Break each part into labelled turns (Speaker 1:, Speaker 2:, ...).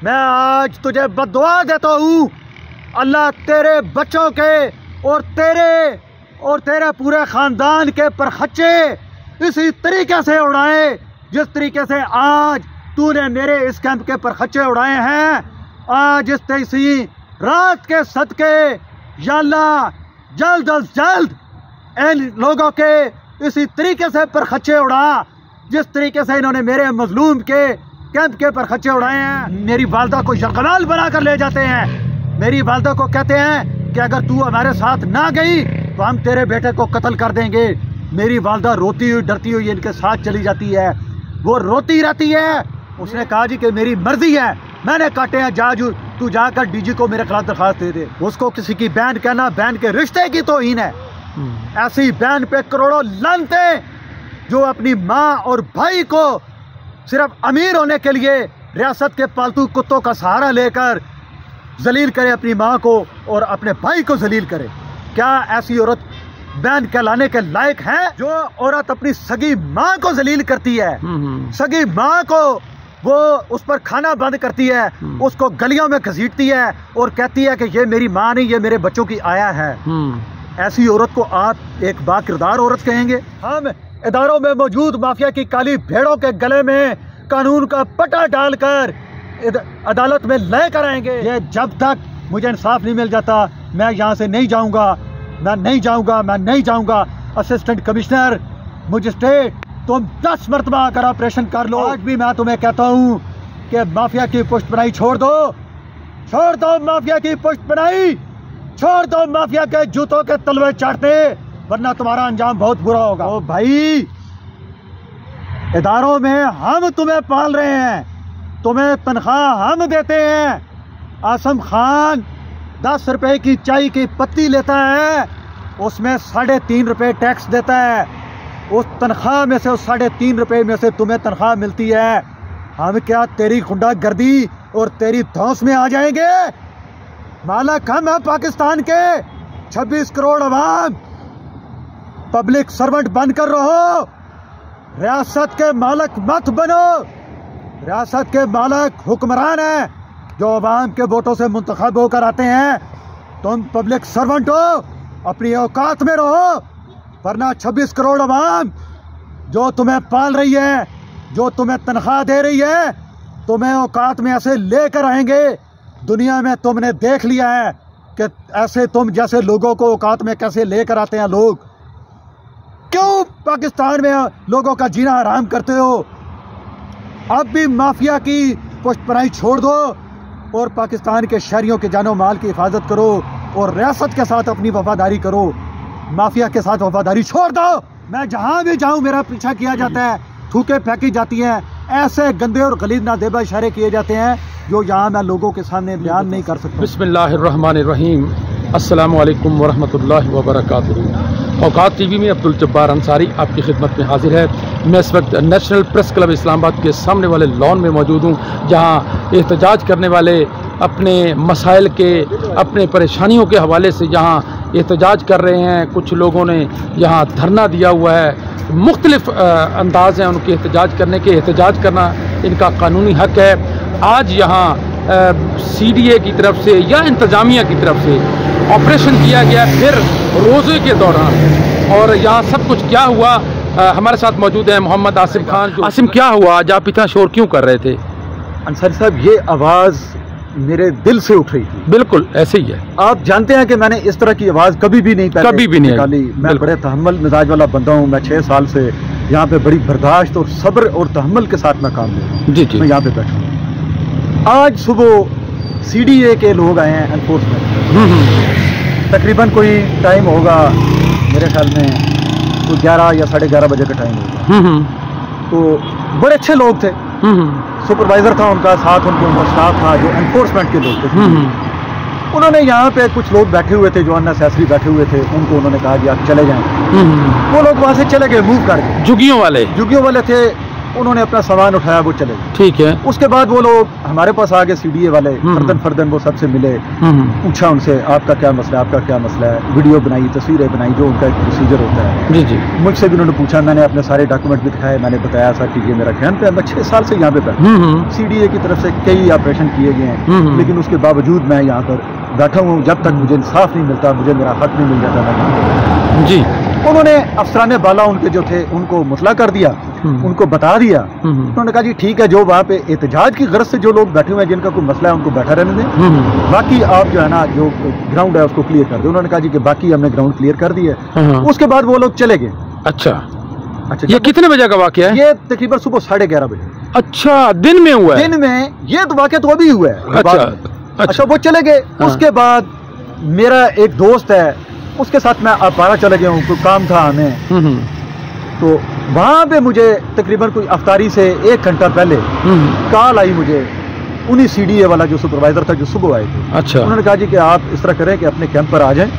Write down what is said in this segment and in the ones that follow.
Speaker 1: मैं आज तुझे बद्दुआ देता हूँ, अल्लाह तेरे बच्चों के और तेरे पूरे ख़ानदान के परखच्चे इसी तरीके से उड़ाए जिस तरीके से आज तूने मेरे इस कैंप के परखच्चे उड़ाए हैं। आज इसी रात के सदके या अल्लाह जल्द अज जल्द इन लोगों के इसी तरीके से परखच्चे उड़ा जिस तरीके से इन्होंने मेरे मजलूम के कैंप के परखच्चे उड़ाए हैं। मेरी वालदा को यरगमाल बना कर ले जाते हैं। मेरी वालदा को कहते हैं कि अगर तू हमारे साथ ना गई तो हम तेरे बेटे को कत्ल कर देंगे। मेरी वालदा रोती हुई डरती हुई इनके साथ चली जाती है। वो रोती रहती है। उसने कहा जी कि मेरी मर्जी है, मैंने काटे हैं, तू जाकर डीजी को मेरे खिलाफ दरखास्त दे दे। उसको किसी की बहन कहना बहन के रिश्ते की तौहीन है। ऐसी बहन पे करोड़ों लानते जो अपनी माँ और भाई को सिर्फ अमीर होने के लिए रियासत के पालतू कुत्तों का सहारा लेकर जलील करे अपनी माँ को और अपने भाई को जलील करे। क्या ऐसी औरत बहन कहलाने के लायक है? जो औरत अपनी सगी माँ को जलील करती है, सगी माँ को वो उस पर खाना बंद करती है, उसको गलियों में घसीटती है और कहती है कि ये मेरी माँ नहीं, ये मेरे बच्चों की आया है। ऐसी औरत को आप एक बाकिरदार औरत कहेंगे? हम इदारों में मौजूद माफिया की काली भेड़ों के गले में कानून का पट्टा डालकर अदालत में ले कर आएंगे। ये जब तक मुझे इंसाफ नहीं मिल जाता मैं यहाँ से नहीं जाऊँगा, मैं नहीं जाऊँगा। असिस्टेंट कमिश्नर मजिस्ट्रेट, तुम 10 मरतबा आकर ऑपरेशन कर लो। आज भी मैं तुम्हें कहता हूँ कि माफिया की पुष्टपनाही छोड़ दो माफिया की पुष्टपनाही छोड़ दो, माफिया के जूतों के तलवे चाटते, वरना तुम्हारा अंजाम बहुत बुरा होगा। ओ भाई, इदारों में हम तुम्हें पाल रहे हैं, तुम्हें तनख्वाह हम देते हैं। आसम खान 10 रुपए की चाय की पत्ती लेता है, उसमें 3.5 रुपए टैक्स देता है। उस तनख्वाह में से, उस 3.5 रुपए में से तुम्हें तनख्वाह मिलती है। हम क्या तेरी गुंडागर्दी और तेरी धौंस में आ जाएंगे? मालिक हम है पाकिस्तान के। 26 करोड़ अवाम पब्लिक सर्वेंट बनकर रहो, रियासत के मालिक मत बनो। रियासत के मालिक हुक्मरान हैं जो अवाम के वोटों से मुंतखब होकर आते हैं। तुम पब्लिक सर्वेंट हो, अपनी औकात में रहो, वरना 26 करोड़ अवाम जो तुम्हें पाल रही है, जो तुम्हें तनख्वाह दे रही है, तुम्हें औकात में ऐसे लेकर आएंगे। दुनिया में तुमने देख लिया है कि ऐसे तुम जैसे लोगों को औकात में कैसे लेकर आते हैं लोग। क्यों पाकिस्तान में लोगों का जीना हराम करते हो? अब भी माफिया की पुष्टपनाही छोड़ दो और पाकिस्तान के शहरियों के जानो माल की हिफाजत करो और रियासत के साथ अपनी वफादारी करो। माफिया के साथ वफादारी छोड़ दो। मैं जहां भी जाऊं मेरा पीछा किया जाता है, थूके फेंकी जाती हैं, ऐसे गंदे और गलीज नादेबा इशारे किए जाते हैं जो यहाँ मैं लोगों के सामने बयान नहीं कर सकता।
Speaker 2: बिस्मिल्लाहिर्रहमानिर्रहीम, अस्सलामु अलैकुम वरहमतुल्लाहि वबरकातुहू। औकात टीवी में अब्दुल जब्बार अंसारी आपकी खिदमत में हाजिर है। मैं इस वक्त नेशनल प्रेस क्लब इस्लामाबाद के सामने वाले लॉन में मौजूद हूँ, जहाँ एहतजाज करने वाले अपने मसाइल के, अपने परेशानियों के हवाले से यहाँ एहतजाज कर रहे हैं। कुछ लोगों ने यहाँ धरना दिया हुआ है। मुख्तलिफ अंदाज हैं उनके एहतजाज करने के। एहतजाज करना इनका कानूनी हक है। आज यहाँ CDA की तरफ से या इंतज़ामिया की तरफ से ऑपरेशन किया गया फिर रोज़े के दौरान, और यहाँ सब कुछ क्या हुआ हमारे साथ मौजूद है मोहम्मद आसिम खान। आसिम, क्या हुआ आज आप इतना शोर क्यों कर रहे थे?
Speaker 1: अंसारी साहब, ये आवाज़ मेरे दिल से उठ रही थी।
Speaker 2: बिल्कुल ऐसे ही है।
Speaker 1: आप जानते हैं कि मैंने इस तरह की आवाज़ कभी भी नहीं निकाली। मैं बड़े तहम्मुल मिजाज वाला बंदा हूँ। मैं 6 साल से यहाँ पे बड़ी बर्दाश्त और सब्र और तहम्मुल के साथ मैं काम ले रहा हूँ।
Speaker 2: जी,
Speaker 1: मैं यहाँ पे बैठा हूँ। आज सुबह CDA के लोग आए हैं, एनफोर्समेंट। तकरीबन कोई टाइम होगा मेरे ख्याल में तो 11 या 11:30 बजे का टाइम होगा। तो बड़े अच्छे लोग थे। सुपरवाइजर था उनका, साथ उनका स्टाफ था जो एनफोर्समेंट के लोग थे। उन्होंने यहाँ पे कुछ लोग बैठे हुए थे जो अननेसेसरी बैठे हुए थे, उनको उन्होंने कहा कि आप चले जाएं। वो लोग वहाँ से चले गए, मूव कर गए।
Speaker 2: जुगियों वाले
Speaker 1: थे। उन्होंने अपना सामान उठाया, वो चले गए।
Speaker 2: ठीक है।
Speaker 1: उसके बाद वो लोग हमारे पास आ गए, CDA वाले, फर्दन वो सबसे मिले, पूछा उनसे आपका क्या मसला है, आपका क्या मसला है, वीडियो बनाई, तस्वीरें बनाई, जो उनका एक प्रोसीजर होता है।
Speaker 2: जी जी।
Speaker 1: मुझसे भी उन्होंने पूछा, मैंने अपने सारे डॉक्यूमेंट भी दिखाए, मैंने बताया सर कि ये मेरा कैंप है, मैं 6 साल से यहाँ पे बैठा हूँ, CDA की तरफ से कई ऑपरेशन किए गए हैं, लेकिन उसके बावजूद मैं यहाँ पर बैठा हूँ, जब तक मुझे इंसाफ नहीं मिलता, मुझे मेरा हक नहीं मिल जाता मैं यहाँ
Speaker 2: जी।
Speaker 1: उन्होंने अफसराने बाला उनके जो थे उनको मुतला कर दिया, उनको बता दिया। उन्होंने कहा जी ठीक है, जो वहाँ पे एहतजाज की गरज से जो लोग बैठे हुए हैं, जिनका कोई मसला है, उनको बैठा रहने दें, बाकी आप जो है ना जो ग्राउंड है उसको क्लियर कर दो। उन्होंने कहा जी कि बाकी हमने ग्राउंड क्लियर कर दिया है। उसके बाद वो लोग चले गए।
Speaker 2: अच्छा, ये कितने बजे का वाकया है?
Speaker 1: ये तकरीबन सुबह 11:30 बजे।
Speaker 2: अच्छा, दिन में हुआ है?
Speaker 1: दिन में। ये तो वाकया तो अभी हुआ है। अच्छा, वो चले गए। उसके बाद मेरा एक दोस्त है, उसके साथ मैं अपारा चले गया हूँ, कोई काम था हमें, तो वहाँ पे मुझे तकरीबन कोई अफ्तारी से 1 घंटा पहले कॉल आई मुझे, उन्हीं CDA वाला जो सुपरवाइजर था, जो सुबह आए थे।
Speaker 2: अच्छा। उन्होंने
Speaker 1: कहा जी कि आप इस तरह करें कि अपने कैंप पर आ जाएं,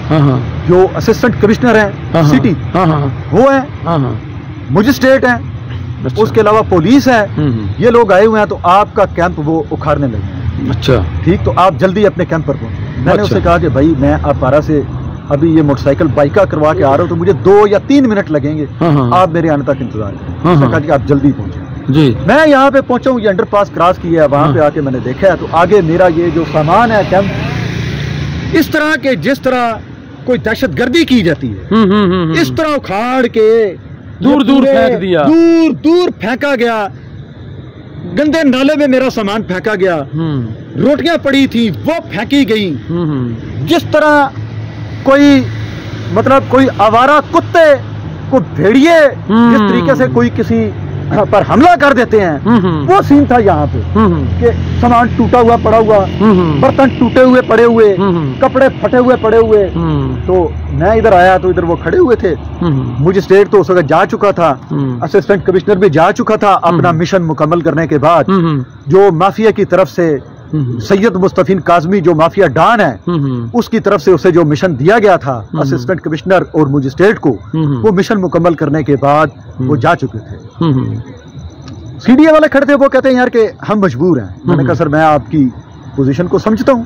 Speaker 1: जो असिस्टेंट कमिश्नर हैं सिटी वो हैं, मजिस्ट्रेट हैं,
Speaker 2: अच्छा।
Speaker 1: उसके अलावा पुलिस है, ये लोग आए हुए हैं, तो आपका कैंप वो उखाड़ने लगे।
Speaker 2: अच्छा,
Speaker 1: ठीक, तो आप जल्दी अपने कैंप पर पहुंचे। मैंने उससे कहा कि भाई मैं अपारा से अभी ये मोटरसाइकिल बाइका करवा के आ रहा हूँ, तो मुझे 2 या 3 मिनट लगेंगे, आप मेरे आने तक इंतजार करें। उसने कहा कि आप जल्दी पहुंचे जी। मैं यहाँ पे पहुंचा हूँ, ये अंडरपास क्रॉस किया है, वहाँ पे आके मैंने देखा है, तो आगे मेरा ये जो सामान है कैंप, इस तरह के जिस तरह कोई दहशतगर्दी की जाती है, इस तरह उखाड़ के
Speaker 2: दूर दूर फेंक दिया,
Speaker 1: दूर दूर फेंका गया, गंदे नाले में मेरा सामान फेंका गया, रोटियां पड़ी थी वो फेंकी गई, जिस तरह कोई मतलब कोई आवारा कुत्ते को भेड़िए जिस तरीके से कोई किसी पर हमला कर देते हैं, वो सीन था यहाँ पे कि सामान टूटा हुआ पड़ा हुआ, बर्तन टूटे हुए पड़े हुए, कपड़े फटे हुए पड़े हुए। तो मैं इधर आया तो इधर वो खड़े हुए थे, मुझे स्टेट तो उस वक्त जा चुका था, असिस्टेंट कमिश्नर भी जा चुका था अपना मिशन मुकम्मल करने के बाद। जो माफिया की तरफ से सैयद मुस्तफीन काजमी जो माफिया डॉन है, उसकी तरफ से उसे जो मिशन दिया गया था असिस्टेंट कमिश्नर और मजिस्ट्रेट को, वो मिशन मुकम्मल करने के बाद वो जा चुके थे। CDA वाले खड़े थे, वो कहते हैं यार कि हम मजबूर हैं। मैंने कहा सर मैं आपकी पोजीशन को समझता हूँ,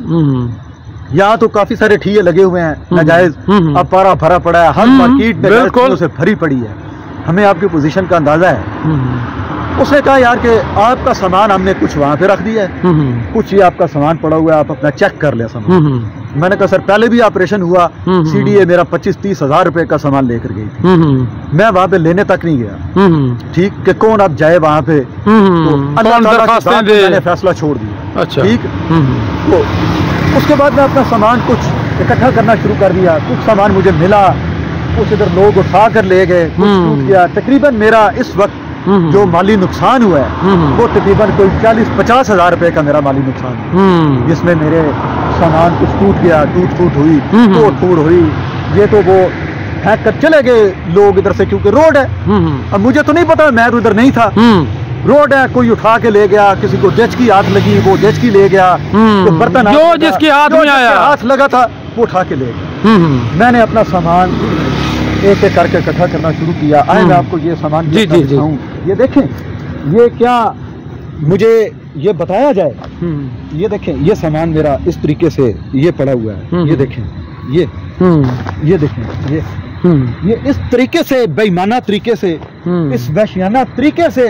Speaker 1: यहाँ तो काफी सारे ठीये लगे हुए हैं, नाजायज अपारा भरा पड़ा है, हर मार्केट में से भरी पड़ी है, हमें आपकी पोजीशन का अंदाजा है। उसने कहा यार कि आपका सामान हमने कुछ वहाँ पे रख दिया है, कुछ ये आपका सामान पड़ा हुआ है, आप अपना चेक कर ले सामान। मैंने कहा सर पहले भी ऑपरेशन हुआ, CDA मेरा 25-30 हज़ार रुपए का सामान लेकर गई थी, मैं वहाँ पे लेने तक नहीं गया। ठीक कि कौन अब जाए वहाँ पे, तो अल्लाह ताला के बाद मैंने फैसला छोड़ दिया। अच्छा। ठीक, तो उसके बाद मैं अपना सामान कुछ इकट्ठा करना शुरू कर दिया, कुछ सामान मुझे मिला, कुछ इधर लोग उठा कर ले गए, कुछ टूट गया। तकरीबन मेरा इस वक्त जो माली नुकसान हुआ है वो तकरीबन कोई 40-50 हज़ार रुपए का मेरा माली नुकसान है, जिसमें मेरे सामान कुछ टूट गया, टूट फूट हुई, तोड़ फोड़ हुई। ये तो वो फेंक कर चले गए लोग इधर से, क्योंकि रोड है। अब मुझे तो नहीं पता, मैं तो इधर नहीं था, रोड है, कोई उठा के ले गया, किसी को डेच की हाथ लगी वो डेच की ले गया, तो बर्तन
Speaker 2: जो जिसके हाथ में आया
Speaker 1: हाथ लगा था वो उठा के ले गया। मैंने अपना सामान एक एक करके इकट्ठा करना शुरू किया। आए मैं आपको ये सामान दिखाऊं, ये देखें, ये क्या मुझे ये बताया जाए, ये देखें, ये सामान मेरा इस तरीके से ये पड़ा हुआ है, ये देखें, ये देखें, ये इस तरीके से बेईमाना तरीके से, इस वहशियाना तरीके से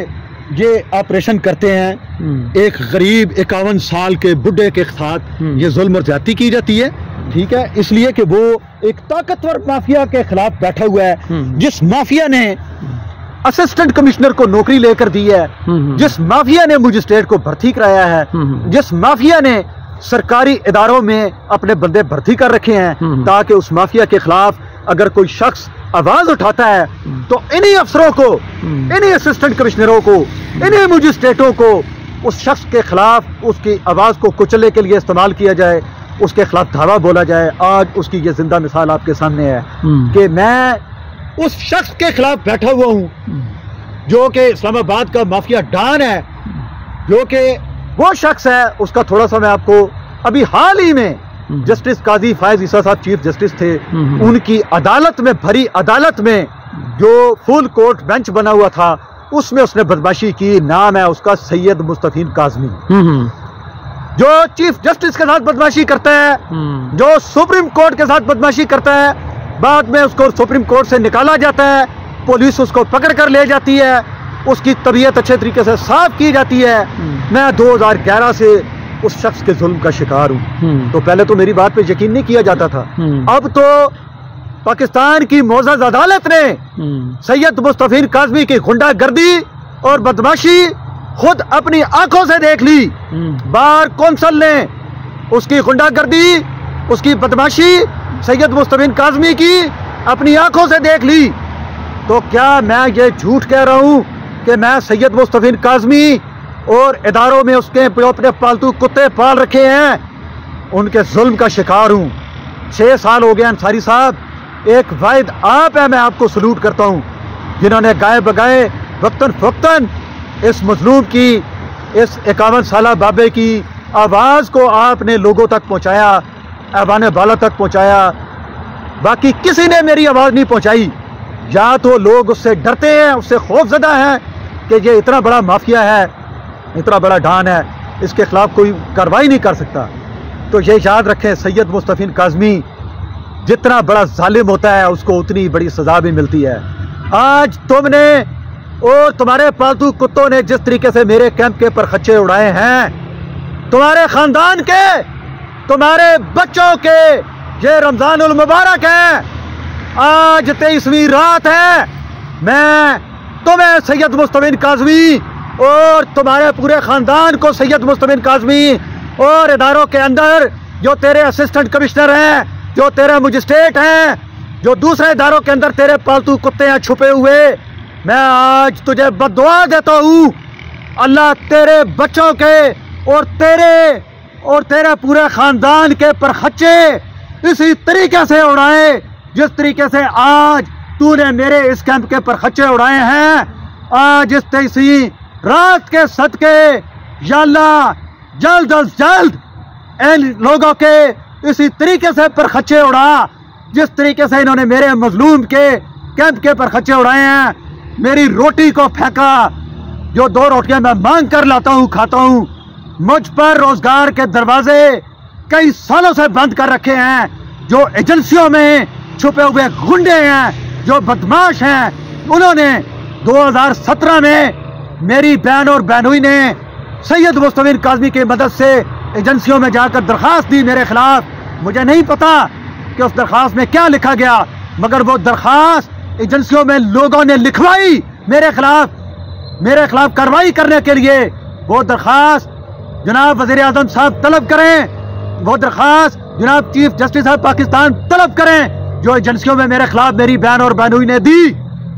Speaker 1: ये ऑपरेशन करते हैं। एक गरीब 51 साल के बुढ़े के साथ ये जुल्म और ज्यादती की जाती है। ठीक है, इसलिए कि वो एक ताकतवर माफिया के खिलाफ बैठा हुआ है, जिस माफिया ने असिस्टेंट कमिश्नर को नौकरी लेकर दी है, जिस माफिया ने मजिस्ट्रेट को भर्ती कराया है, जिस माफिया ने सरकारी इदारों में अपने बंदे भर्ती कर रखे हैं, ताकि उस माफिया के खिलाफ अगर कोई शख्स आवाज उठाता है तो इन्हीं अफसरों को, इन्हीं असिस्टेंट कमिश्नरों को, इन्हीं मजिस्ट्रेटों को उस शख्स के खिलाफ उसकी आवाज को कुचलने के लिए इस्तेमाल किया जाए, उसके खिलाफ धावा बोला जाए। आज उसकी ये जिंदा मिसाल आपके सामने है कि मैं उस शख्स के खिलाफ बैठा हुआ हूं जो कि इस्लामाबाद का माफिया डॉन है, जो कि वो शख्स है, उसका थोड़ा सा मैं आपको, अभी हाल ही में जस्टिस काजी फायज ईसा साहब चीफ जस्टिस थे, उनकी अदालत में, भरी अदालत में जो फुल कोर्ट बेंच बना हुआ था, उसमें उसने बदमाशी की। नाम है उसका सैयद मुस्तफीन काज़मी, जो चीफ जस्टिस के साथ बदमाशी करता है, जो सुप्रीम कोर्ट के साथ बदमाशी करता है। बाद में उसको सुप्रीम कोर्ट से निकाला जाता है, पुलिस उसको पकड़ कर ले जाती है, उसकी तबीयत अच्छे तरीके से साफ की जाती है। मैं 2011 से उस शख्स के जुल्म का शिकार हूँ। तो पहले तो मेरी बात पे यकीन नहीं किया जाता था। अब तो पाकिस्तान की मोअज़्ज़ज़ अदालत ने सैयद मुस्तफीन काज़मी की गुंडागर्दी और बदमाशी खुद अपनी आंखों से देख ली। बार कौंसल ने उसकी गुंडागर्दी, उसकी बदमाशी सैयद मुस्तफीन काज़मी की अपनी आंखों से देख ली। तो क्या मैं ये झूठ कह रहा हूँ कि मैं सैयद मुस्तफीन काज़मी और इदारों में उसके अपने पालतू कुत्ते पाल रखे हैं, उनके जुल्म का शिकार हूँ? 6 साल हो गए अंसारी साहब, एक वाहिद आप है, मैं आपको सलूट करता हूँ, जिन्होंने गाए बगाए वक्तन फ़क्तन इस मजलूम की, इस 51 साला बाबे की आवाज़ को आपने लोगों तक पहुँचाया, ऐवान बाला तक पहुँचाया। बाकी किसी ने मेरी आवाज़ नहीं पहुँचाई। या तो लोग उससे डरते हैं, उससे खौफजदा हैं कि ये इतना बड़ा माफिया है, इतना बड़ा डॉन है, इसके खिलाफ कोई कार्रवाई नहीं कर सकता। तो ये याद रखें, सैयद मुस्तफीन काज़मी जितना बड़ा जालिम होता है उसको उतनी बड़ी सज़ा भी मिलती है। आज तुमने और तुम्हारे पालतू कुत्तों ने जिस तरीके से मेरे कैंप के परखच्चे उड़ाए हैं, तुम्हारे ख़ानदान के, तुम्हारे बच्चों के, ये रमज़ानुल मुबारक है, आज 23वीं रात है, मैं तुम्हें सैयद मुस्तफीन काज़मी और तुम्हारे पूरे ख़ानदान को सैयद मुस्तफीन काज़मी और इदारों के अंदर जो तेरे असिस्टेंट कमिश्नर हैं, जो तेरे मजिस्ट्रेट हैं, जो दूसरे इदारों के अंदर तेरे पालतू कुत्ते हैं छुपे हुए, मैं आज तुझे बद्दुआ देता हूँ, अल्लाह तेरे बच्चों के और तेरे पूरे ख़ानदान के परखच्चे इसी तरीके से उड़ाए जिस तरीके से आज तूने मेरे इस कैंप के परखच्चे उड़ाए हैं। आज इस 23वीं रात के सदके या अल्लाह जल्द अज जल्द इन लोगों के इसी तरीके से परखच्चे उड़ा जिस तरीके से इन्होंने मेरे मजलूम के कैंप के परखच्चे उड़ाए हैं। मेरी रोटी को फेंका, जो 2 रोटियां मैं मांग कर लाता हूँ, खाता हूँ। मुझ पर रोजगार के दरवाजे कई सालों से बंद कर रखे हैं। जो एजेंसियों में छुपे हुए गुंडे हैं, जो बदमाश हैं, उन्होंने 2017 में मेरी बहन और बहनोई ने सैयद मुस्तफीन काज़मी की मदद से एजेंसियों में जाकर दरख्वास्त दी मेरे खिलाफ। मुझे नहीं पता कि उस दरख्वास्त में क्या लिखा गया, मगर वो दरख्वास्त एजेंसियों में लोगों ने लिखवाई मेरे खिलाफ कार्रवाई करने के लिए। वो दरख्वास्त जनाब वज़ीर आज़म साहब तलब करें, वो दरख्वास्त जनाब चीफ जस्टिस साहब पाकिस्तान तलब करें, जो एजेंसियों में मेरे खिलाफ मेरी बहन और बहनोई ने दी।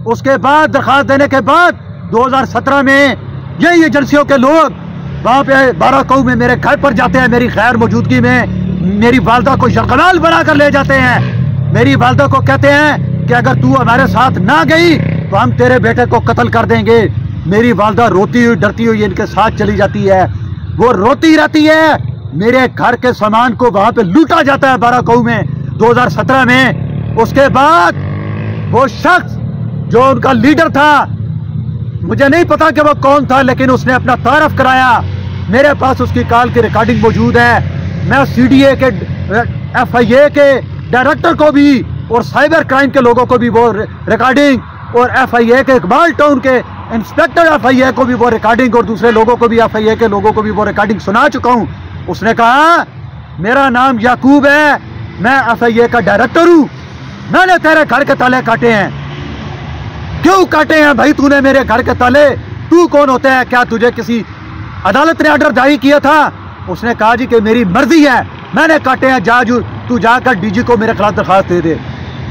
Speaker 1: उसके बाद दरख्वास्त देने के बाद 2017 में यही एजेंसियों के लोग वहाँ पे 12 कऊ में मेरे घर पर जाते हैं, मेरी गैर मौजूदगी में मेरी वालदा को यरगमाल बना कर ले जाते हैं। मेरी वालदा को कहते हैं कि अगर तू हमारे साथ ना गई तो हम तेरे बेटे को कत्ल कर देंगे। मेरी वालदा रोती हुई डरती हुई इनके साथ चली जाती है, वो रोती रहती है। मेरे घर के सामान को वहाँ पे लूटा जाता है 12 कऊ में 2017 में। उसके बाद वो शख्स जो उनका लीडर था, मुझे नहीं पता कि वो कौन था, लेकिन उसने अपना तारफ कराया। मेरे पास उसकी कॉल की रिकॉर्डिंग मौजूद है। मैं CDA के FIA के डायरेक्टर को भी और साइबर क्राइम के लोगों को भी वो रिकॉर्डिंग, और FIA के इकबाल टाउन के इंस्पेक्टर FIA को भी वो रिकॉर्डिंग, और दूसरे लोगों को भी FIA के लोगों को भी वो रिकॉर्डिंग सुना चुका हूँ। उसने कहा मेरा नाम याकूब है, मैं FIA का डायरेक्टर हूँ, मैंने तेरे घर के ताले काटे हैं। क्यों काटे हैं भाई तूने मेरे घर के ताले? तू कौन होता है? क्या तुझे किसी अदालत ने ऑर्डर जारी किया था? उसने कहा जी कि मेरी मर्जी है, मैंने काटे हैं, तू जाकर DG को मेरे खिलाफ दरखास्त दे दे।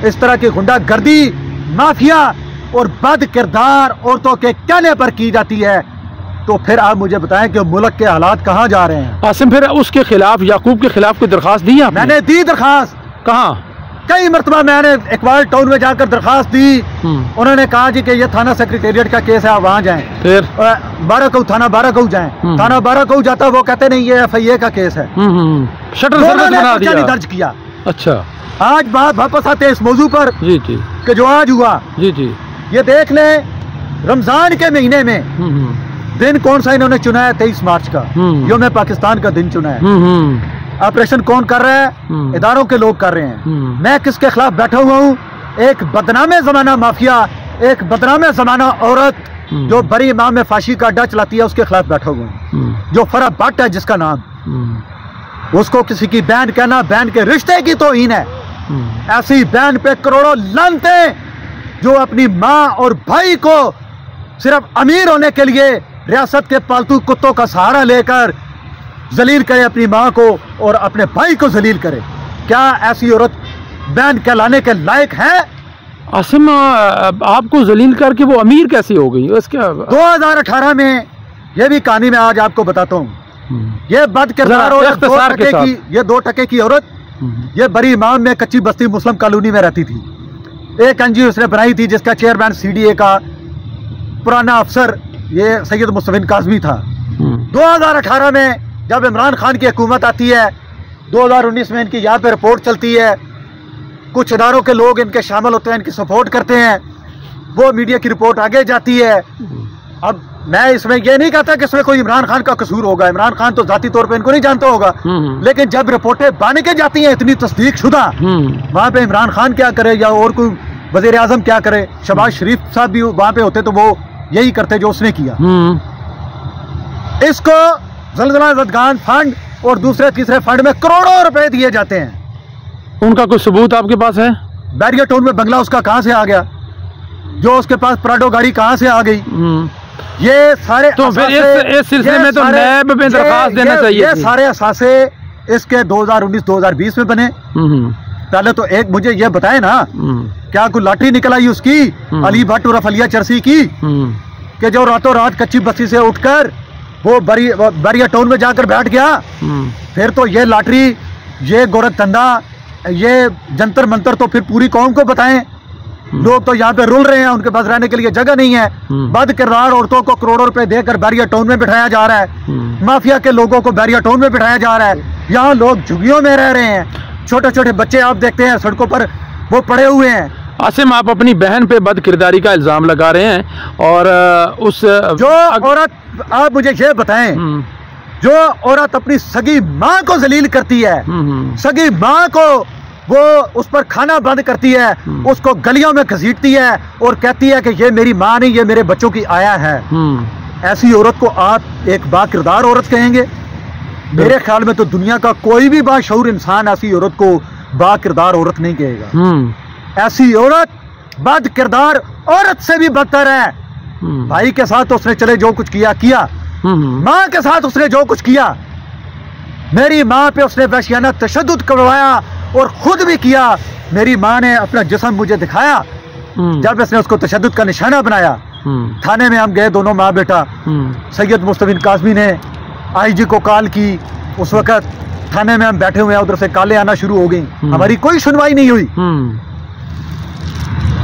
Speaker 1: इस तरह की गुंडागर्दी, माफिया और बद किरदार औरतों के कहने पर की जाती है। तो फिर आप मुझे बताएं कि मुल्क के हालात कहाँ जा रहे हैं।
Speaker 2: आसिम, फिर उसके खिलाफ, याकूब के खिलाफ कोई दरखास्त दी आपने?
Speaker 1: मैंने दी दरखास्त।
Speaker 2: कहाँ?
Speaker 1: कई मरतबा मैंने इकबाल टाउन में जाकर दरखास्त दी। उन्होंने कहा जी कि ये थाना सेक्रेटेरिएट का केस है, आप वहाँ जाएं।
Speaker 2: फिर
Speaker 1: 12 कऊ थाना 12 कऊ जाएं। थाना 12 कऊ जाता, वो कहते नहीं ये FIA का केस है।
Speaker 2: शटर
Speaker 1: बना दिया, नहीं दर्ज किया।
Speaker 2: अच्छा,
Speaker 1: आज बात वापस आते हैं इस मौजू पर
Speaker 2: जी
Speaker 1: कि जो आज हुआ,
Speaker 2: जी,
Speaker 1: ये देख ले रमजान के महीने में दिन कौन सा इन्होंने चुना है? 23 मार्च का यौम पाकिस्तान का दिन चुना है। ऑपरेशन कौन कर रहा है? इदारों के लोग कर रहे हैं। मैं किसके खिलाफ बैठा हुआ हूँ? एक बदनामे जमाना माफिया, एक बदनामे जमाना औरत जो बड़ी इमाम में फांसी का अड्डा चलाती है, उसके खिलाफ बैठा हुआ हूँ। जो फरा भट्ट है जिसका नाम, उसको किसी की बहन कहना बहन के रिश्ते की तौहीन है। ऐसी बहन पे करोड़ों लानतें जो अपनी माँ और भाई को सिर्फ अमीर होने के लिए रियासत के पालतू कुत्तों का सहारा लेकर जलील करे, अपनी माँ को और अपने भाई को जलील करे। क्या ऐसी औरत बहन कहलाने के लायक है?
Speaker 2: आसिम, आपको जलील करके वो अमीर कैसी हो गई? इसका
Speaker 1: 2018 में ये भी कहानी मैं आज आपको बताता हूँ। ये बदकिरदार औरत, ये 2 टके की औरत, ये बड़ी इमाम में कच्ची बस्ती मुस्लिम कॉलोनी में रहती थी। एक एनजीओ उसने बनाई थी जिसका चेयरमैन सीडीए का पुराना अफसर ये सैयद मुस्तफिन काज़मी था। 2018 में जब इमरान खान की हुकूमत आती है, 2019 में इनकी यहाँ पे रिपोर्ट चलती है, कुछ इदारों के लोग इनके शामिल होते हैं, इनकी सपोर्ट करते हैं, वो मीडिया की रिपोर्ट आगे जाती है। अब मैं इसमें ये नहीं कहता कि इसमें कोई इमरान खान का कसूर होगा, इमरान खान तो जाती तौर पे इनको नहीं जानता होगा, लेकिन जब रिपोर्टें बन के जाती हैं इतनी तस्दीक शुदा, वहाँ पे इमरान खान क्या करे या और कोई वजीर आजम क्या करे, शहबाज शरीफ साहब भी वहाँ पे होते तो वो यही करते जो उसने किया। इसको ज़लज़ला ज़दगान फंड और दूसरे तीसरे फंड में करोड़ों रुपए दिए जाते हैं।
Speaker 2: उनका कोई सबूत आपके पास है?
Speaker 1: बैरियर टाउन में बंगला उसका कहाँ से आ गया? जो उसके पास प्राडो गाड़ी कहाँ से आ गई? ये सारे
Speaker 2: तो फिर इस सिलसिले में तो नैब में दरखास्त देना चाहिए।
Speaker 1: ये सारे असासे इसके 2019-2020 में बने। पहले तो एक मुझे ये बताए ना, क्या कोई लॉटरी निकल आई उसकी अली भट्ट और अफलिया चरसी की, कि जो रातों रात कच्ची बस्ती से उठकर वो बैरियर टाउन में जाकर बैठ गया? फिर तो ये लॉटरी, ये गोरख धंधा, ये जंतर मंतर तो फिर पूरी कौम को बताएं। लोग तो यहाँ पे रुल रहे हैं, उनके पास रहने के लिए जगह नहीं है। बद किरदार औरतों को करोड़ों रुपए देकर बैरियर टाउन में बिठाया जा रहा है, माफिया के लोगों को बैरियर टाउन में बिठाया जा रहा है। यहाँ लोग झुग्गियों में रह रहे हैं, छोटे छोटे बच्चे आप देखते हैं सड़कों पर वो पड़े हुए हैं।
Speaker 2: आसिम, आप अपनी बहन पे बद किरदारी का इल्जाम लगा रहे हैं और उस
Speaker 1: जो औरत, आप मुझे ये बताएं, जो औरत अपनी सगी माँ को जलील करती है, सगी माँ को वो उस पर खाना बंद करती है, उसको गलियों में घसीटती है और कहती है कि ये मेरी माँ नहीं, ये मेरे बच्चों की आया है, ऐसी औरत को आप एक बाकिरदार औरत कहेंगे? मेरे ख्याल में तो दुनिया का कोई भी बाशऊर इंसान ऐसी औरत को बाकिरदार औरत नहीं कहेगा। ऐसी औरत बद किरदार औरत से भी बदतर है। भाई के साथ तो उसने चले जो कुछ किया किया, माँ के साथ उसने जो कुछ किया, मेरी माँ पे उसने वहशियाना तशद्दुद करवाया और खुद भी किया। मेरी माँ ने अपना जिस्म मुझे दिखाया जब इसने उसको तशद्दुद का निशाना बनाया। थाने में हम गए दोनों माँ बेटा, सैयद मुस्तफिन काज़मी ने आईजी को कॉल की, उस वक्त थाने में हम बैठे हुए हैं, उधर से कॉलें आना शुरू हो गई, हमारी कोई सुनवाई नहीं हुई।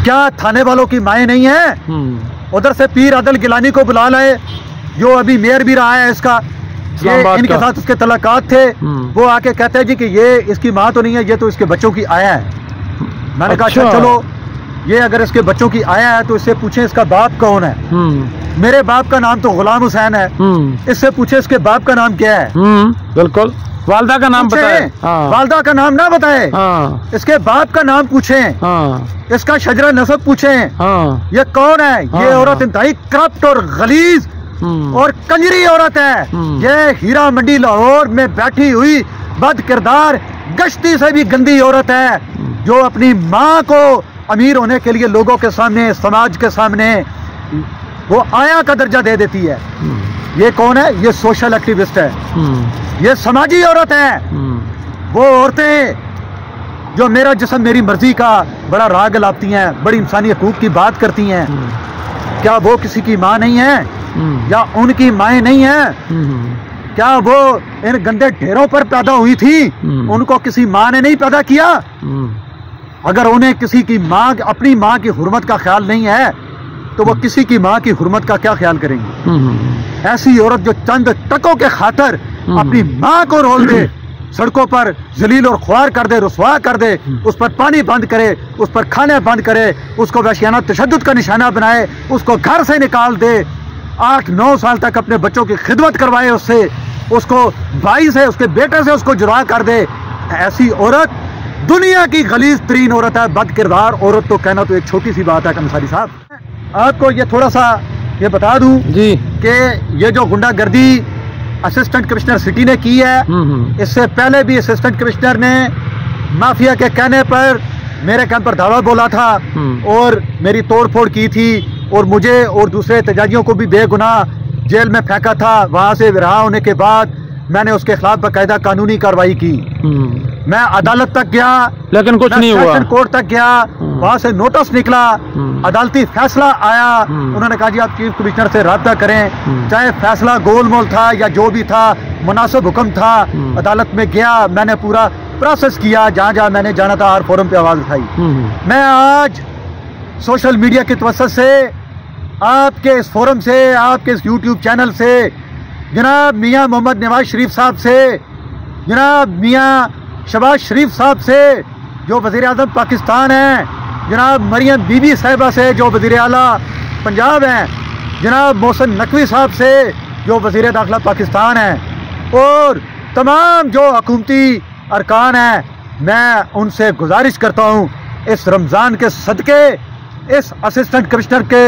Speaker 1: क्या थाने वालों की माएँ नहीं है? उधर से पीर आदिल गिलानी को बुला लाए, जो अभी मेयर भी रहा है इसका, ये इनके साथ उसके तलाकात थे, वो आके कहते हैं जी कि ये इसकी माँ तो नहीं है, ये तो इसके बच्चों की आया है। मैंने कहा अच्छा चलो, ये अगर इसके बच्चों की आया है तो इससे पूछें इसका बाप कौन है। मेरे बाप का नाम तो गुलाम हुसैन है, इससे पूछे इसके बाप का नाम क्या है।
Speaker 2: बिल्कुल, वालदा का नाम बताए।
Speaker 1: वालदा का नाम ना बताए, इसके बाप का नाम पूछें, इसका शजरा नसब पूछें, ये कौन है। ये औरत इंतहाई करप्ट और गलीज और कंजरी औरत है। ये हीरा मंडी लाहौर में बैठी हुई बद किरदार गश्ती से भी गंदी औरत है, जो अपनी माँ को अमीर होने के लिए लोगों के सामने, समाज के सामने वो आया का दर्जा दे देती है। ये कौन है? ये सोशल एक्टिविस्ट है, ये समाजी औरत है। वो औरतें जो मेरा जिस्म मेरी मर्जी का बड़ा राग लापती हैं, बड़ी इंसानी हकूक की बात करती हैं, क्या वो किसी की माँ नहीं है या उनकी माएँ नहीं हैं? क्या वो इन गंदे ढेरों पर पैदा हुई थी, उनको किसी माँ ने नहीं पैदा किया? अगर उन्हें किसी की माँ, अपनी माँ की हुर्मत का ख्याल नहीं है तो वो किसी की माँ की हुर्मत का क्या ख्याल करेंगे? ऐसी औरत जो चंद टकों के खातर अपनी माँ को रोल दे, सड़कों पर जलील और ख्वार कर दे, रुसवा कर दे, उस पर पानी बंद करे, उस पर खाने बंद करे, उसको वहशियाना तशद्दुद का निशाना बनाए, उसको घर से निकाल दे, 8-9 साल तक अपने बच्चों की खिदमत करवाए उससे, उसको भाई से, उसके बेटे से उसको जुदा कर दे। ऐसी औरत दुनिया की गलीज तरीन औरत है, बद किरदार औरत। तो कहना तो एक छोटी सी बात है कंसारी साहब। आपको ये थोड़ा सा ये बता दूं
Speaker 2: जी
Speaker 1: कि ये जो गुंडागर्दी असिस्टेंट कमिश्नर सिटी ने की है, इससे पहले भी असिस्टेंट कमिश्नर ने माफिया के कहने पर मेरे कैंप पर धावा बोला था और मेरी तोड़फोड़ की थी और मुझे और दूसरे एहतजाजियों को भी बेगुनाह जेल में फेंका था। वहां से रिहा होने के बाद मैंने उसके खिलाफ बाकायदा कानूनी कार्रवाई की। मैं अदालत तक गया
Speaker 2: लेकिन कुछ नहीं हुआ।
Speaker 1: सेशन कोर्ट तक गया, वहां से नोटिस निकला, अदालती फैसला आया। उन्होंने कहा जी आप चीफ कमिश्नर से राब्ता करें, चाहे फैसला गोलमोल था या जो भी था, मुनासिब हुक्म था। अदालत में गया, मैंने पूरा प्रोसेस किया, जहाँ जहाँ मैंने जाना था हर फोरम पे आवाज उठाई। मैं आज सोशल मीडिया की तवज्जो से, आपके इस फोरम से, आपके इस यूट्यूब चैनल से, जनाब मियाँ मोहम्मद नवाज शरीफ साहब से, जनाब मियाँ शहबाज शरीफ साहब से जो वज़ीर आज़म पाकिस्तान हैं, जनाब मरियम बीबी साहिबा से जो वज़ीर आला पंजाब हैं, जनाब मोहसिन नकवी साहब से जो वज़ीर दाखिला पाकिस्तान हैं, और तमाम जो हुकूमती अरकान हैं, मैं उनसे गुजारिश करता हूँ इस रमज़ान के सदके इस असिस्टेंट कमिश्नर के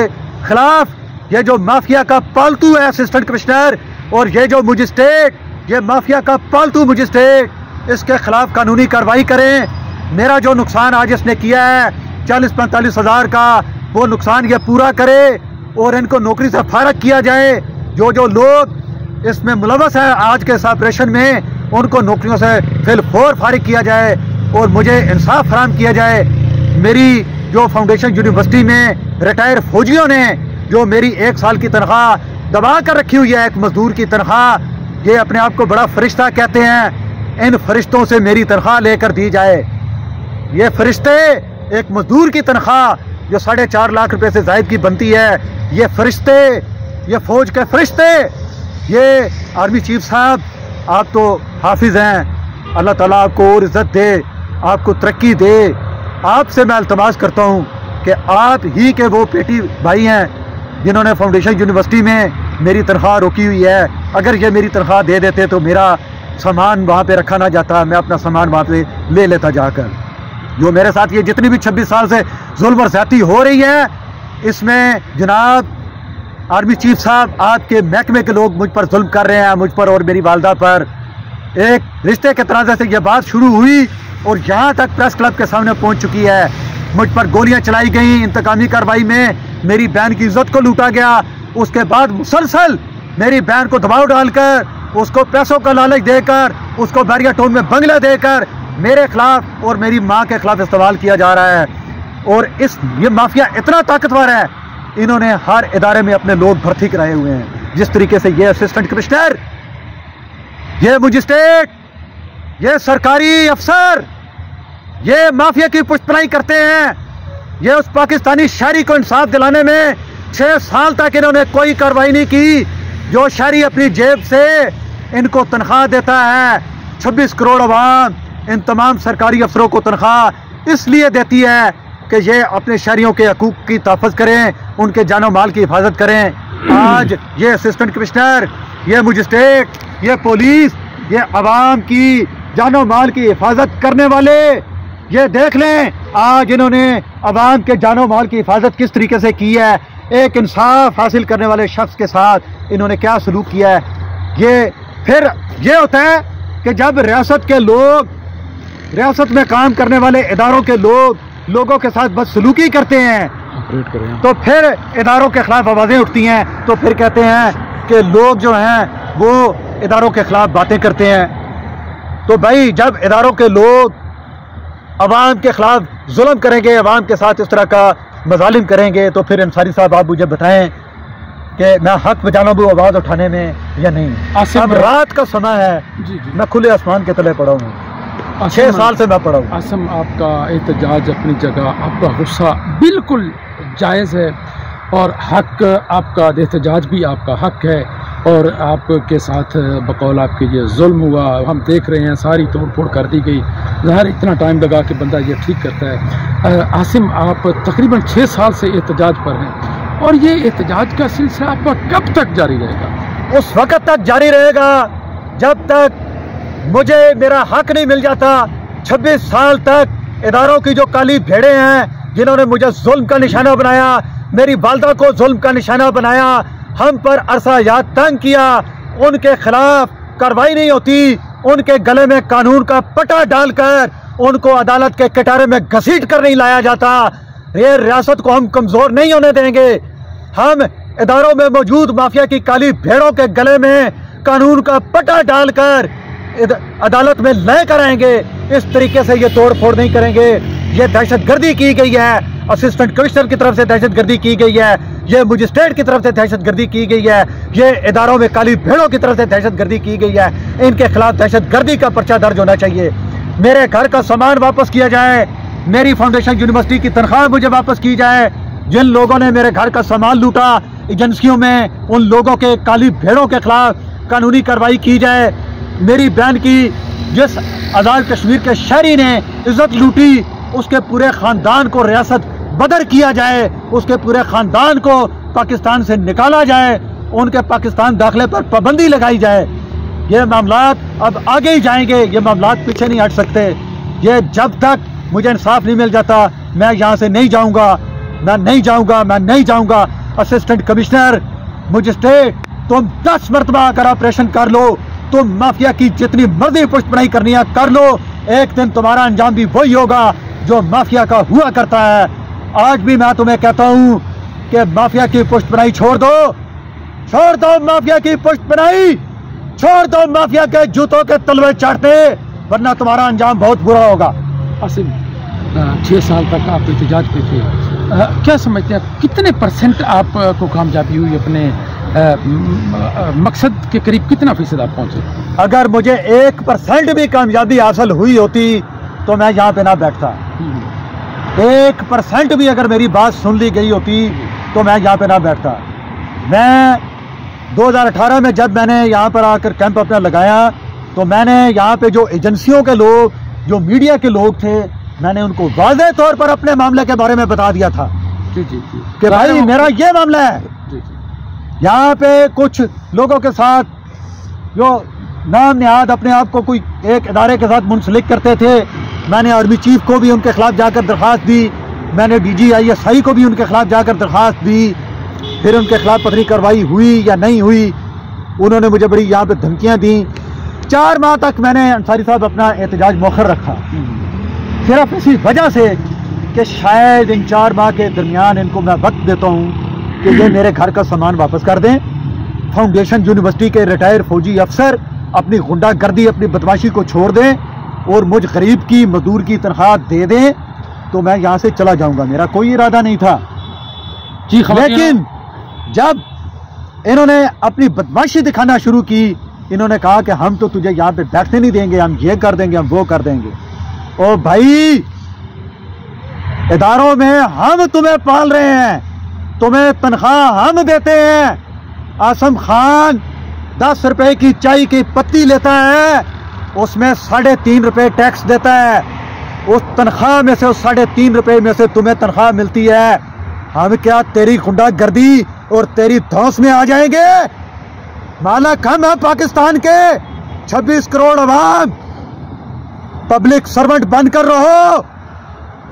Speaker 1: खिलाफ, ये जो माफिया का पालतू है असिस्टेंट कमिश्नर, और ये जो मजिस्ट्रेट, ये माफिया का पालतू मजिस्ट्रेट, इसके खिलाफ कानूनी कार्रवाई करें। मेरा जो नुकसान आज इसने किया है 40-45 हज़ार का, वो नुकसान ये पूरा करे और इनको नौकरी से फारग किया जाए। जो जो लोग इसमें मुलव्वस है आज के इस ऑपरेशन में, उनको नौकरियों से फिलफौर फारिग किया जाए और मुझे इंसाफ फराहम किया जाए। मेरी जो फाउंडेशन यूनिवर्सिटी में रिटायर फौजियों ने जो मेरी 1 साल की तनख्वाह दबा कर रखी हुई है, एक मजदूर की तनख्वाह, ये अपने आप को बड़ा फरिश्ता कहते हैं, इन फरिश्तों से मेरी तनख्वाह लेकर दी जाए। ये फरिश्ते, एक मजदूर की तनख्वाह जो 4.5 लाख रुपए से जायद की बनती है, ये फरिश्ते, ये फौज के फरिश्ते, ये आर्मी चीफ साहब आप तो हाफिज हैं, अल्लाह ताला आपको और इज्जत दे, आपको तरक्की दे। आपसे मैं इल्तमास करता हूँ कि आप ही के वो पेटी भाई हैं जिन्होंने फाउंडेशन यूनिवर्सिटी में मेरी तनख्वाह रोकी हुई है। अगर ये मेरी तनख्वाह दे देते तो मेरा सामान वहाँ पे रखा ना जाता, मैं अपना सामान वहाँ पे ले लेता जाकर। जो मेरे साथ ये जितनी भी 26 साल से जुल्म और ज़्यादती हो रही है, इसमें जनाब आर्मी चीफ साहब, आपके महकमे के लोग मुझ पर जुल्म कर रहे हैं, मुझ पर और मेरी वालदा पर। एक रिश्ते के तनाज़े से यह बात शुरू हुई और यहाँ तक प्रेस क्लब के सामने पहुँच चुकी है। मुझ पर गोलियाँ चलाई गई, इंतकामी कार्रवाई में मेरी बहन की इज्जत को लूटा गया। उसके बाद मुसलसल मेरी बहन को दबाव डालकर, उसको पैसों का लालच देकर, उसको बैरिया टाउन में बंगला देकर मेरे खिलाफ और मेरी माँ के खिलाफ इस्तेमाल किया जा रहा है। और ये माफिया इतना ताकतवर है, इन्होंने हर इदारे में अपने लोग भर्ती कराए हुए हैं। जिस तरीके से ये असिस्टेंट कमिश्नर, ये मजिस्ट्रेट, ये सरकारी अफसर, ये माफिया की पुष्टनाई करते हैं। ये उस पाकिस्तानी शहरी को इंसाफ दिलाने में 6 साल तक इन्होंने कोई कार्रवाई नहीं की। जो शहरी अपनी जेब से इनको तनख्वाह देता है, 26 करोड़ अवाम इन तमाम सरकारी अफसरों को तनख्वाह इसलिए देती है कि ये अपने शहरियों के हकूक़ की तहफ़्फ़ुज़ करें, उनके जानो माल की हिफाजत करें। आज ये असिस्टेंट कमिश्नर, ये मजिस्ट्रेट, ये पुलिस, ये अवाम की जानो माल की हिफाजत करने वाले, ये देख लें आज इन्होंने अवाम के जानो माल की हिफाजत किस तरीके से की है। एक इंसाफ हासिल करने वाले शख्स के साथ इन्होंने क्या सलूक किया है। ये फिर ये होता है कि जब रियासत के लोग, रियासत में काम करने वाले इदारों के लोग लोगों के साथ बदसलूकी करते हैं, तो फिर इदारों के खिलाफ आवाज़ें उठती हैं, तो फिर कहते हैं कि लोग जो हैं वो इदारों के खिलाफ बातें करते हैं। तो भाई जब इदारों के लोग अवाम के खिलाफ जुल्म करेंगे, अवाम के साथ इस तरह का मजालिम करेंगे, तो फिर अंसारी साहब आप मुझे बताएं कि मैं हक बचाना भी आवाज़ उठाने में या नहीं। अब रात का समय है, मैं खुले आसमान के तले पड़ा हूँ, 6 साल से मैं पड़ा हूँ।
Speaker 2: आसम, आपका एहतजाज अपनी जगह, आपका गुस्सा बिल्कुल जायज़ है और हक, आपका एहतजाज भी आपका हक है। और आपके साथ बकौल आपके ये जुल्म हुआ, हम देख रहे हैं सारी तोड़ फोड़ कर दी गई। ज़ाहिर इतना टाइम लगा कि बंदा ये ठीक करता है। आसिम, आप तकरीबन 6 साल से एहतजाज पर हैं और ये एहतजाज का सिलसिला आपका कब तक जारी रहेगा?
Speaker 1: उस वक़्त तक जारी रहेगा जब तक मुझे मेरा हक नहीं मिल जाता। 26 साल तक इदारों की जो काली भेड़ें हैं जिन्होंने मुझे जुल्म का निशाना बनाया, मेरी वालदा को जुल्म का निशाना बनाया, हम पर अरसा याद तंग किया, उनके खिलाफ कार्रवाई नहीं होती, उनके गले में कानून का पटा डालकर उनको अदालत के कटारे में घसीट कर नहीं लाया जाता। ये रियासत को हम कमज़ोर नहीं होने देंगे। हम इदारों में मौजूद माफिया की काली भेड़ों के गले में कानून का पटा डालकर अदालत में लय कराएंगे। इस तरीके से ये तोड़ फोड़ नहीं करेंगे। ये दहशतगर्दी की गई है, असिस्टेंट कमिश्नर की तरफ से दहशतगर्दी की गई है, ये मजिस्ट्रेट की तरफ से दहशतगर्दी की गई है, ये इदारों में काली भेड़ों की तरफ से दहशतगर्दी की गई है। इनके खिलाफ दहशतगर्दी का पर्चा दर्ज होना चाहिए। मेरे घर का सामान वापस किया जाए, मेरी फाउंडेशन यूनिवर्सिटी की तनख्वाह मुझे वापस की जाए। जिन लोगों ने मेरे घर का सामान लूटा एजेंसियों में, उन लोगों के काली भेड़ों के खिलाफ कानूनी कार्रवाई की जाए। मेरी बहन की जिस आज़ाद कश्मीर के शहरी ने इज्जत लूटी, उसके पूरे ख़ानदान को रियासत बदर किया जाए, उसके पूरे ख़ानदान को पाकिस्तान से निकाला जाए, उनके पाकिस्तान दाखिले पर पाबंदी लगाई जाए। ये मामलात अब आगे ही जाएंगे, ये मामलात पीछे नहीं हट सकते। ये जब तक मुझे इंसाफ नहीं मिल जाता मैं यहाँ से नहीं जाऊँगा, मैं नहीं जाऊँगा, मैं नहीं जाऊँगा। असिस्टेंट कमिश्नर, मजिस्ट्रेट, तुम 10 मरतबा आकर ऑपरेशन कर लो, तुम माफिया की जितनी मर्जी पुष्टपनाही करनी है कर लो। एक दिन तुम्हारा अंजाम भी वही होगा जो माफिया का हुआ करता है। आज भी मैं तुम्हें कहता हूँ कि माफिया की पुष्टपनाही छोड़ दो, छोड़ दो माफिया की पुष्टपनाही, छोड़ दो माफिया के जूतों के तलवे चाटते, वरना तुम्हारा अंजाम बहुत बुरा होगा।
Speaker 2: आसिम, 6 साल तक आप एहतजाज पे थे, क्या समझते हैं कितने % आपको कामयाबी हुई? अपने मकसद के करीब कितना फ़ीसद आप पहुँचे?
Speaker 1: अगर मुझे 1% भी कामयाबी हासिल हुई होती तो मैं यहाँ पे ना बैठता। 1% भी अगर मेरी बात सुन ली गई होती तो मैं यहाँ पे ना बैठता। मैं 2018 में जब मैंने यहाँ पर आकर कैंप अपना लगाया तो मैंने यहाँ पे जो एजेंसियों के लोग, जो मीडिया के लोग थे, मैंने उनको वाज़ेह तौर पर अपने मामले के बारे में बता दिया था कि भाई मेरा ये मामला है। यहाँ पे कुछ लोगों के साथ जो नाम निहाद अपने आप को कोई एक इदारे के साथ मुंसलिक करते थे, मैंने आर्मी चीफ को भी उनके खिलाफ जाकर दरख्वास्त दी, मैंने DGISI को भी उनके खिलाफ जाकर दरख्वास्त दी। फिर उनके खिलाफ पता नहीं कार्रवाई हुई या नहीं हुई, उन्होंने मुझे बड़ी यहाँ पे धमकियाँ दी। 4 माह तक मैंने अंसारी साहब अपना एहतजाज मौखर रखा, सिर्फ इसी वजह से कि शायद इन 4 माह के दरमियान इनको मैं वक्त देता हूँ कि ये मेरे घर का सामान वापस कर दें। फाउंडेशन यूनिवर्सिटी के रिटायर फौजी अफसर अपनी गुंडागर्दी, अपनी बदमाशी को छोड़ दें और मुझ गरीब की मजदूर की तनख्वाह दे दें तो मैं यहाँ से चला जाऊँगा। मेरा कोई इरादा नहीं था
Speaker 2: जी,
Speaker 1: लेकिन जब इन्होंने अपनी बदमाशी दिखाना शुरू की, इन्होंने कहा कि हम तो तुझे यहाँ पे बैठने नहीं देंगे, हम ये कर देंगे, हम वो कर देंगे। ओ भाई, इदारों में हम तुम्हें पाल रहे हैं, तुम्हें तनख्वाह हम देते हैं। आसम खान 10 रुपए की चाय की पत्ती लेता है, उसमें 3.5 रुपए टैक्स देता है। उस तनख्वाह में से, उस 3.5 रुपए में से तुम्हें तनख्वाह मिलती है। हम क्या तेरी गुंडागर्दी और तेरी धौंस में आ जाएंगे? मालक हम हैं पाकिस्तान के। 26 करोड़ अवाम पब्लिक सर्वेंट बनकर रहो,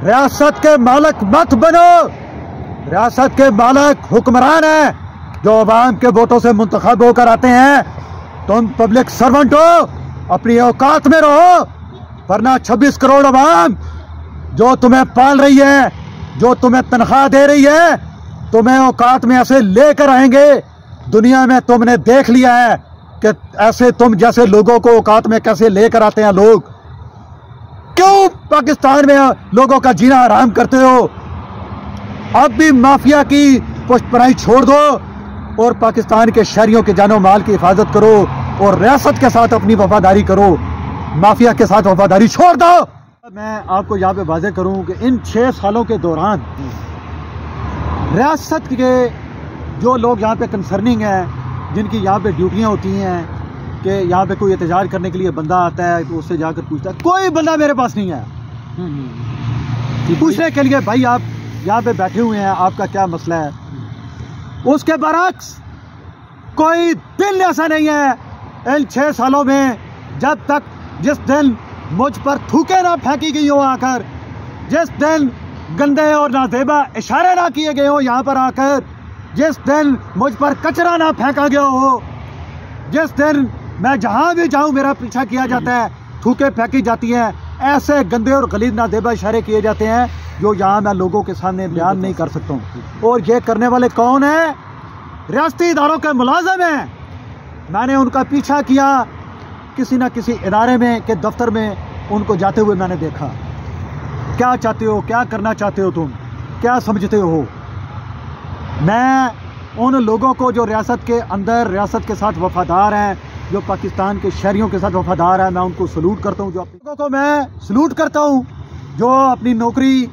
Speaker 1: रियासत के मालक मत बनो। रियासत के मालक हुक्मरान हैं जो अवाम के वोटों से मुंतखब होकर आते हैं। तुम पब्लिक सर्वेंट हो, अपनी औकात में रहो, वरना 26 करोड़ अवाम जो तुम्हें पाल रही है, जो तुम्हें तनख्वाह दे रही है, तुम्हें औकात में ऐसे लेकर आएंगे। दुनिया में तुमने देख लिया है कि ऐसे तुम जैसे लोगों को औकात में कैसे लेकर आते हैं लोग। क्यों पाकिस्तान में लोगों का जीना हराम करते हो? अब भी माफिया की पुष्टपनाही छोड़ दो और पाकिस्तान के शहरियों के जानो माल की हिफाजत करो और रियासत के साथ अपनी वफादारी करो, माफिया के साथ वफादारी छोड़ दो। मैं आपको यहाँ पे वाज़ेह करूँ कि इन 6 सालों के दौरान रियासत के जो लोग यहाँ पे कंसर्निंग हैं, जिनकी यहाँ पे ड्यूटियाँ होती हैं कि यहाँ पे कोई एहतजाज करने के लिए बंदा आता है तो उससे जाकर पूछता है, कोई बंदा मेरे पास नहीं है पूछने के लिए भाई आप यहाँ पे बैठे हुए हैं, आपका क्या मसला है। उसके बरक्स कोई दिन ऐसा नहीं है इन 6 सालों में जब तक जिस दिन मुझ पर थूके ना फेंकी गई हो आकर, जिस दिन गंदे और नाजेबा इशारे ना किए गए हो यहाँ पर आकर, जिस दिन मुझ पर कचरा ना फेंका गया हो, जिस दिन मैं जहाँ भी जाऊँ मेरा पीछा किया जाता है, थूके फेंकी जाती हैं, ऐसे गंदे और गलीज नाजेबा इशारे किए जाते हैं जो यहाँ मैं लोगों के सामने बयान नहीं कर सकता हूँ। और ये करने वाले कौन हैं? रियासती इदारों के मुलाजिम हैं। मैंने उनका पीछा किया किसी न किसी इदारे में के दफ्तर में, उनको जाते हुए मैंने देखा। क्या चाहते हो, क्या करना चाहते हो तुम, क्या समझते हो? मैं उन लोगों को जो रियासत के अंदर रियासत के साथ वफादार हैं, जो पाकिस्तान के शहरियों के साथ वफादार हैं, मैं उनको सलूट करता हूँ। जो लोगों को मैं सलूट करता हूँ जो अपनी नौकरी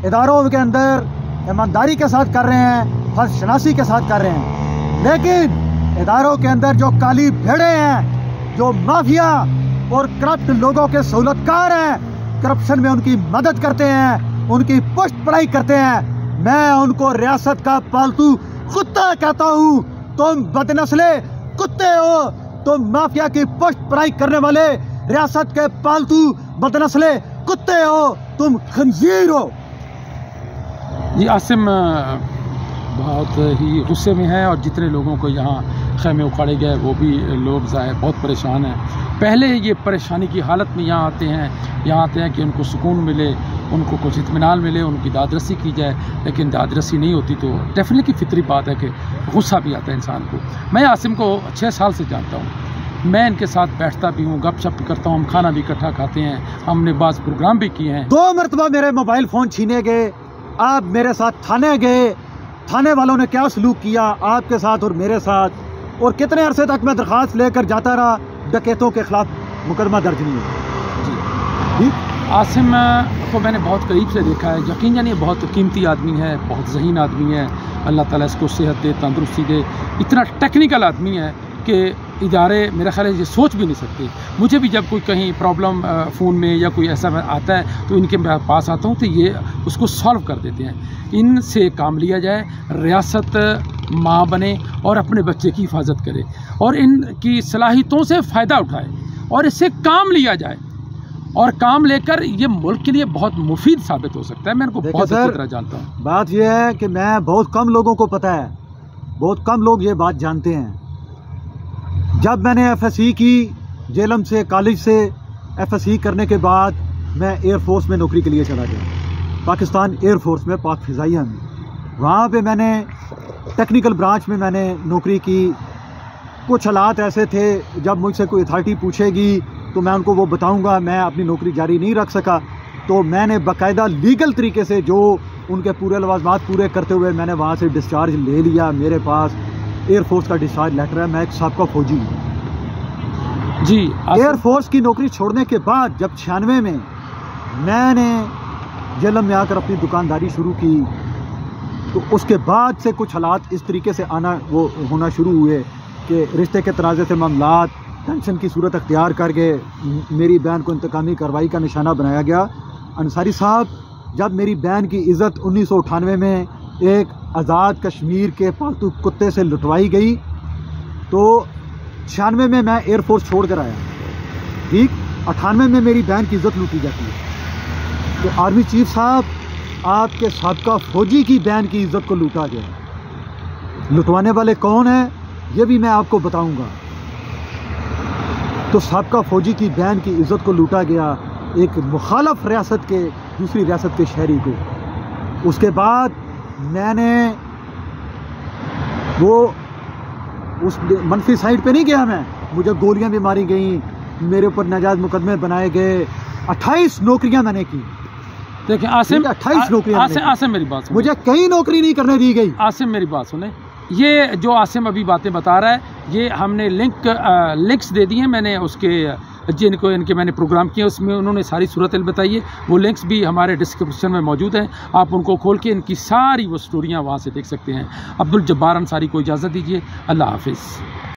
Speaker 1: इदारों के अंदर ईमानदारी के साथ कर रहे हैं, फर्ज शनासी के साथ कर रहे हैं। लेकिन इदारों के अंदर जो काली भेड़े हैं, जो माफिया और करप्ट लोगों के सहूलतकार हैं, करप्शन में उनकी मदद करते हैं, उनकी पुष्ट पढ़ाई करते हैं, मैं उनको रियासत का पालतू कुत्ता कहता हूँ। तुम बदनस्ले कुत्ते हो, तुम माफिया की पुष्ट पढ़ाई करने वाले रियासत के पालतू बदनस्ले कुत्ते हो, तुम खंजीर हो।
Speaker 2: ये आसिम बहुत ही गुस्से में है और जितने लोगों को यहाँ खैमे उखाड़े गए वो भी लोग ज़ाहिर बहुत परेशान हैं। पहले ये परेशानी की हालत में यहाँ आते हैं कि उनको सुकून मिले, उनको कुछ इत्मीनान मिले, उनकी दादरसी की जाए, लेकिन दादरसी नहीं होती तो डेफिनेटली फितरी बात है कि गुस्सा भी आता है इंसान को। मैं आसिम को 6 साल से जानता हूँ, मैं इनके साथ बैठता भी हूँ, गपशप भी करता हूँ, हम खाना भी इकट्ठा खाते हैं, हमने बाज़ प्रोग्राम भी किए हैं।
Speaker 1: 2 मरतबा मेरे मोबाइल फ़ोन छीने गए, आप मेरे साथ थाने गए, थाने वालों ने क्या सलूक किया आपके साथ और मेरे साथ, और कितने अरसे तक मैं दरख्वास्त लेकर जाता रहा, डकैतों के खिलाफ मुकदमा दर्ज नहीं हुआ।
Speaker 2: जी, आसिम को मैंने बहुत करीब से देखा है, यकीनन ये बहुत कीमती आदमी है, बहुत ज़हीन आदमी है, अल्लाह ताला इसको सेहत दे, तंदुरुस्ती दे। इतना टेक्निकल आदमी है कि इदारे मेरा ख्याल है ये सोच भी नहीं सकते। मुझे भी जब कोई कहीं प्रॉब्लम फ़ोन में या कोई ऐसा आता है तो इनके पास आता हूँ तो ये उसको सॉल्व कर देते हैं। इनसे काम लिया जाए, रियासत माँ बने और अपने बच्चे की हिफाजत करे और इनकी सलाहियतों से फ़ायदा उठाए और इससे काम लिया जाए और काम लेकर ये मुल्क के लिए बहुत मुफीद साबित हो सकता है। मैं इनको बहुत अच्छी तरह जानता हूँ।
Speaker 1: बात यह है कि मैं बहुत कम लोगों को पता है, बहुत कम लोग ये बात जानते हैं। जब मैंने FSE की जेलम से कॉलेज से FSE करने के बाद मैं एयरफोर्स में नौकरी के लिए चला गया, पाकिस्तान एयरफोर्स में, पाक फ़िज़ाइया में। वहाँ पे मैंने टेक्निकल ब्रांच में मैंने नौकरी की। कुछ हालात ऐसे थे जब मुझसे कोई अथॉरिटी पूछेगी तो मैं उनको वो बताऊंगा, मैं अपनी नौकरी जारी नहीं रख सका, तो मैंने बाकायदा लीगल तरीके से जो उनके पूरे लवाजमात पूरे करते हुए मैंने वहाँ से डिस्चार्ज ले लिया। मेरे पास एयरफोर्स का डिस्चार्ज लेटर है, मैं एक साबका फौजी हूँ
Speaker 2: जी।
Speaker 1: एयरफोर्स की नौकरी छोड़ने के बाद जब 96 में मैंने जेलम में आकर अपनी दुकानदारी शुरू की तो उसके बाद से कुछ हालात इस तरीके से वो होना शुरू हुए कि रिश्ते के तनाज़े से मामलात टेंशन की सूरत अख्तियार करके मेरी बहन को इंतकामी कार्रवाई का निशाना बनाया गया। अंसारी साहब, जब मेरी बहन की इज़्ज़त 1998 में एक आज़ाद कश्मीर के पालतू कुत्ते से लुटवाई गई तो 96 में मैं एयरफोर्स छोड़ कर आया, ठीक 98 में मेरी बहन की इज़्ज़त लूटी जाती है। तो आर्मी चीफ साहब, आपके साबका फौजी की बहन की इज़्ज़त को लूटा गया। लुटवाने वाले कौन हैं ये भी मैं आपको बताऊंगा। तो साबका फौजी की बहन की इज़्ज़त को लूटा गया एक मुखालफ रियासत के दूसरी रियासत के शहरी को। उसके बाद मैंने वो उस मनफी साइड पे नहीं गया, मैं मुझे गोलियां भी मारी गई, मेरे ऊपर नाजायज़ मुकदमे बनाए गए। 28 नौकरियां मैंने की।
Speaker 2: देखिए आसिम,
Speaker 1: 28 नौकरियां
Speaker 2: आसिम मेरी बात सुने,
Speaker 1: मुझे कहीं नौकरी नहीं करने दी गई।
Speaker 2: आसिम मेरी बात सुने, ये जो आसिम अभी बातें बता रहा है ये हमने लिंक्स दे दिए, मैंने उसके जिनको इनके मैंने प्रोग्राम किए उसमें उन्होंने सारी सूरत बताई है। वो लिंक्स भी हमारे डिस्क्रिप्शन में मौजूद हैं, आप उनको खोल के इनकी सारी वो स्टोरियाँ वहाँ से देख सकते हैं। अब्दुल जब्बार अंसारी को इजाज़त दीजिए। अल्लाह हाफिज़।